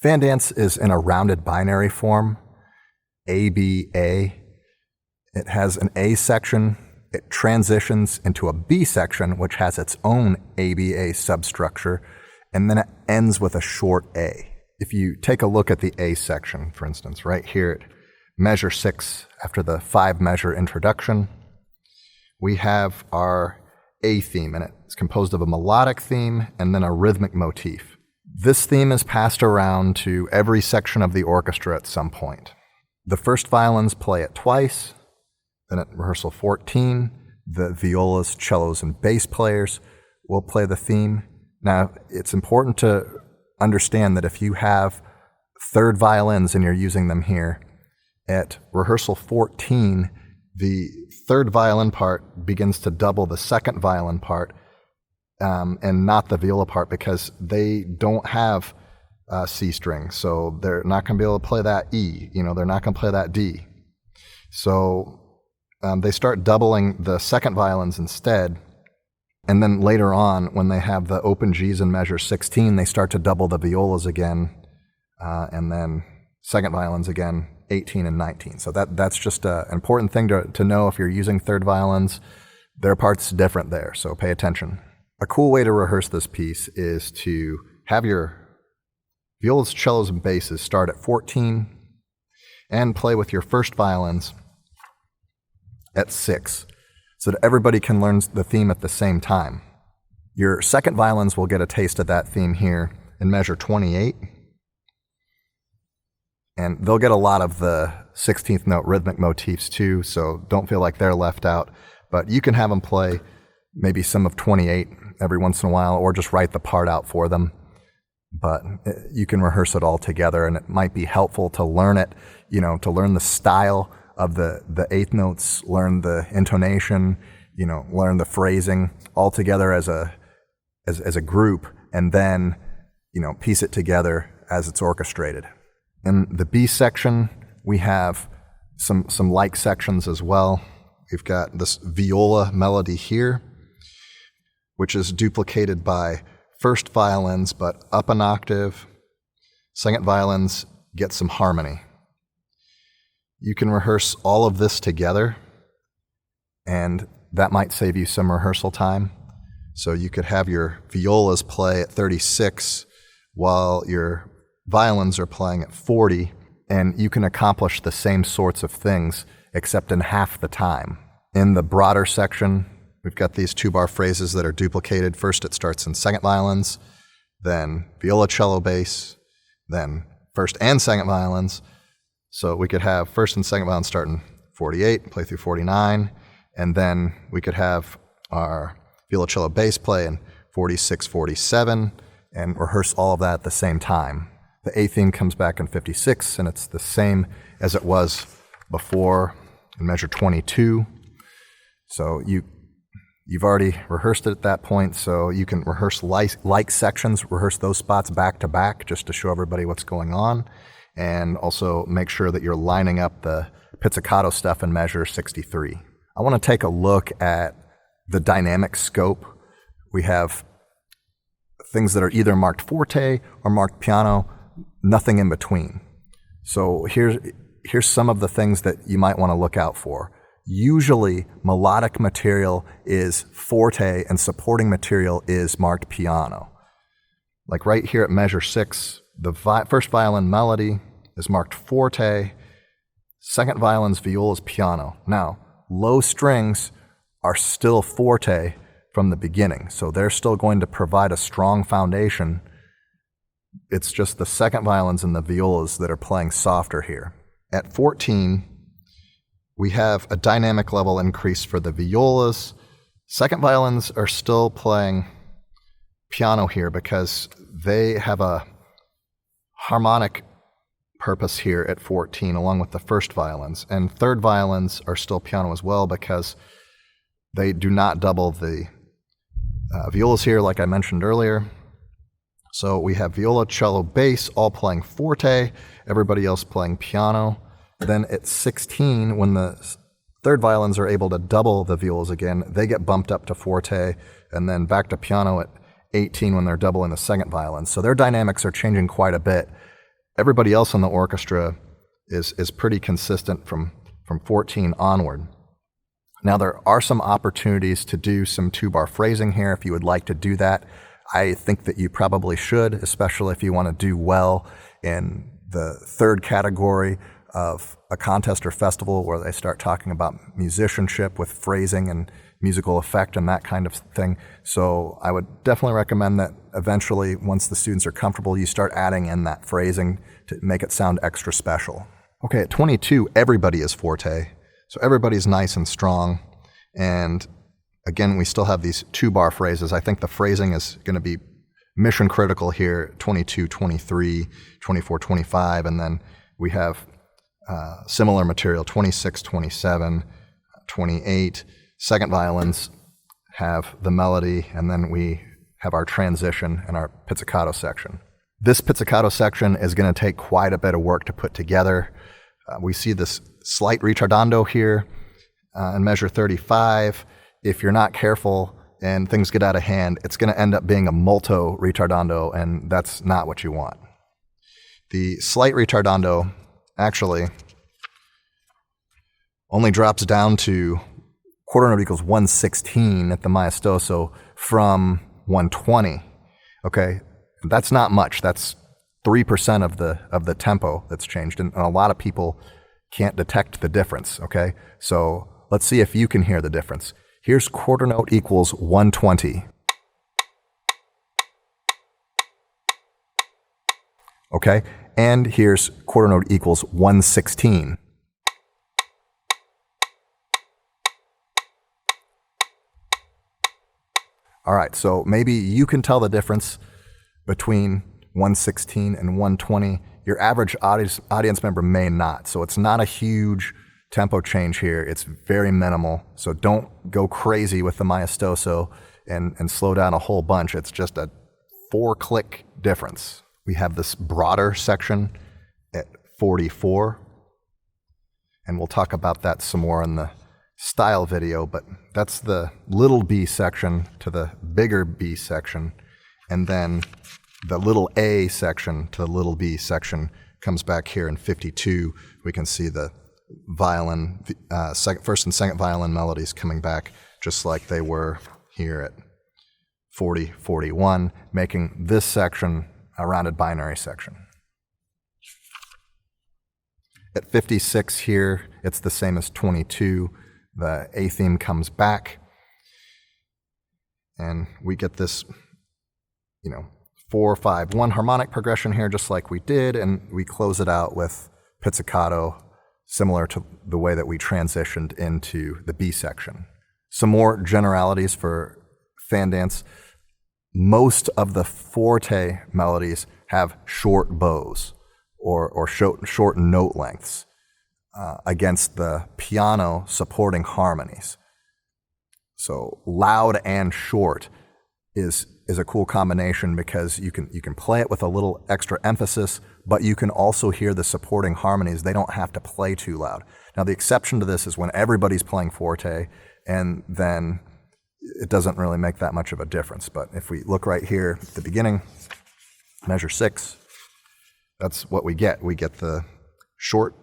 Fan dance is in a rounded binary form, A-B-A. It has an A section. It transitions into a B section, which has its own ABA substructure, and then it ends with a short A. If you take a look at the A section, for instance, right here at measure 6, after the 5-measure introduction, we have our A theme, and it's composed of a melodic theme and then a rhythmic motif. This theme is passed around to every section of the orchestra at some point. The first violins play it twice. Then at rehearsal 14, the violas, cellos, and bass players will play the theme. Now, it's important to understand that if you have third violins and you're using them here, at rehearsal 14, the third violin part begins to double the second violin part and not the viola part, because they don't have C string, so they're not going to be able to play that E. They're not going to play that D. So they start doubling the second violins instead, and then later on, when they have the open Gs in measure 16, they start to double the violas again, and then second violins again, 18 and 19. So that's just an important thing to know if you're using third violins. Their part's different there, so pay attention. A cool way to rehearse this piece is to have your violas, cellos, and basses start at 14 and play with your first violins at 6, so that everybody can learn the theme at the same time. Your second violins will get a taste of that theme here in measure 28, and they'll get a lot of the 16th note rhythmic motifs too, so don't feel like they're left out. But you can have them play maybe some of 28 every once in a while, or just write the part out for them. But you can rehearse it all together, and it might be helpful to learn it, to learn the style of the eighth notes, learn the intonation, learn the phrasing all together as a group, and then, piece it together as it's orchestrated. In the B section, we have some like sections as well. We've got this viola melody here, which is duplicated by first violins, but up an octave. Second violins get some harmony. You can rehearse all of this together, and that might save you some rehearsal time. So you could have your violas play at 36 while your violins are playing at 40, and you can accomplish the same sorts of things, except in half the time. In the broader section, we've got these 2-bar phrases that are duplicated. First, it starts in second violins, then viola, cello, bass, then first and second violins. So we could have first and second violins start in 48, play through 49, and then we could have our viola, cello, bass play in 46, 47, and rehearse all of that at the same time. The A theme comes back in 56, and it's the same as it was before in measure 22. So you've already rehearsed it at that point, so you can rehearse like sections, rehearse those spots back to back just to show everybody what's going on, and also make sure that you're lining up the pizzicato stuff in measure 63. I want to take a look at the dynamic scope. We have things that are either marked forte or marked piano, nothing in between. So here's some of the things that you might want to look out for. Usually, melodic material is forte and supporting material is marked piano. Like right here at measure 6, the first violin melody is marked forte, second violin's viola is piano. Now, low strings are still forte from the beginning, so they're still going to provide a strong foundation. It's just the second violins and the violas that are playing softer here. At 14, we have a dynamic level increase for the violas. Second violins are still playing piano here because they have a harmonic purpose here at 14 along with the first violins. And third violins are still piano as well because they do not double the violas here like I mentioned earlier. So we have viola, cello, bass all playing forte, everybody else playing piano. Then at 16, when the third violins are able to double the violas again, they get bumped up to forte, and then back to piano at 18 when they're doubling the second violins. So their dynamics are changing quite a bit Everybody else in the orchestra is pretty consistent from 14 onward. Now there are some opportunities to do some two-bar phrasing here if you would like to do that. I think that you probably should, especially if you want to do well in the third category of a contest or festival where they start talking about musicianship with phrasing and musical effect and that kind of thing. So I would definitely recommend that eventually, once the students are comfortable, you start adding in that phrasing to make it sound extra special. Okay, at 22, everybody is forte. So everybody's nice and strong. And again, we still have these two-bar phrases. I think the phrasing is going to be mission critical here, 22, 23, 24, 25, and then we have similar material, 26, 27, 28. Second violins have the melody, and then we have our transition and our pizzicato section. This pizzicato section is going to take quite a bit of work to put together. We see this slight ritardando here in measure 35. If you're not careful and things get out of hand, it's going to end up being a molto ritardando, and that's not what you want. The slight ritardando actually only drops down to quarter note equals 116 at the maestoso from 120. Okay, that's not much. That's 3% of the tempo that's changed, and a lot of people can't detect the difference. Okay, so let's see if you can hear the difference. Here's quarter note equals 120. Okay, and here's quarter note equals 116. All right, so maybe you can tell the difference between 116 and 120. Your average audience member may not, so it's not a huge tempo change here. It's very minimal, so don't go crazy with the maestoso and slow down a whole bunch. It's just a 4-click difference. We have this broader section at 44, and we'll talk about that some more in the style video, but that's the little B section to the bigger B section, and then the little A section to the little B section comes back here in 52. We can see the violin, first and second violin melodies coming back just like they were here at 40, 41, making this section a rounded binary section. At 56 here, it's the same as 22. The A theme comes back, and we get this, 4-5-1 harmonic progression here, just like we did, and we close it out with pizzicato, similar to the way that we transitioned into the B section. Some more generalities for fan dance. Most of the forte melodies have short bows or short note lengths against the piano supporting harmonies. So loud and short is a cool combination because you can play it with a little extra emphasis, but you can also hear the supporting harmonies. They don't have to play too loud. Now the exception to this is when everybody's playing forte, and then it doesn't really make that much of a difference. But if we look right here at the beginning, measure 6, that's what we get. We get the short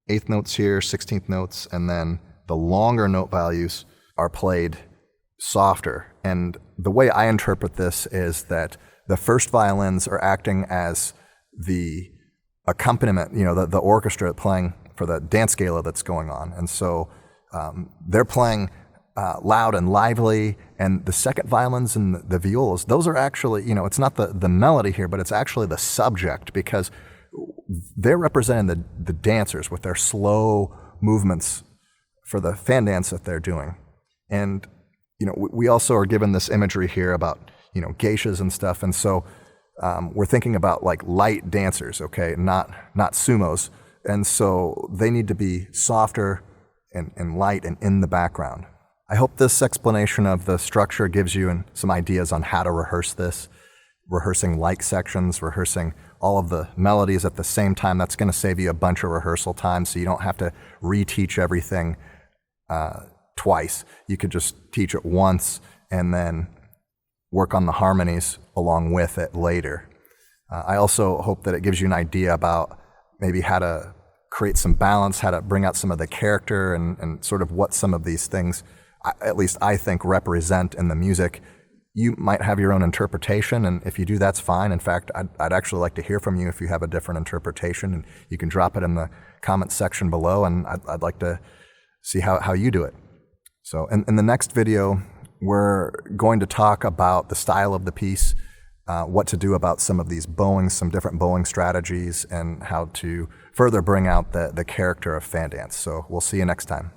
8th notes here, 16th notes, and then the longer note values are played softer. And the way I interpret this is that the first violins are acting as the accompaniment, the orchestra playing for the dance gala that's going on. And so they're playing loud and lively, and the second violins and the violas, those are actually, it's not the melody here, but it's actually the subject, because they're representing the dancers with their slow movements for the fan dance that they're doing. And, we also are given this imagery here about, geishas and stuff. And so we're thinking about like light dancers, okay, not sumos. And so they need to be softer and light and in the background. I hope this explanation of the structure gives you some ideas on how to rehearse this, rehearsing like sections, rehearsing all of the melodies at the same time. That's going to save you a bunch of rehearsal time, so you don't have to reteach everything twice. You could just teach it once and then work on the harmonies along with it later. I also hope that it gives you an idea about maybe how to create some balance, how to bring out some of the character and sort of what some of these things, at least I think, represent in the music. You might have your own interpretation, and if you do, that's fine. In fact, I'd actually like to hear from you if you have a different interpretation, and you can drop it in the comments section below, and I'd like to see how you do it. So in the next video, we're going to talk about the style of the piece, what to do about some of these bowings, some different bowing strategies, and how to further bring out the character of fan dance. So we'll see you next time.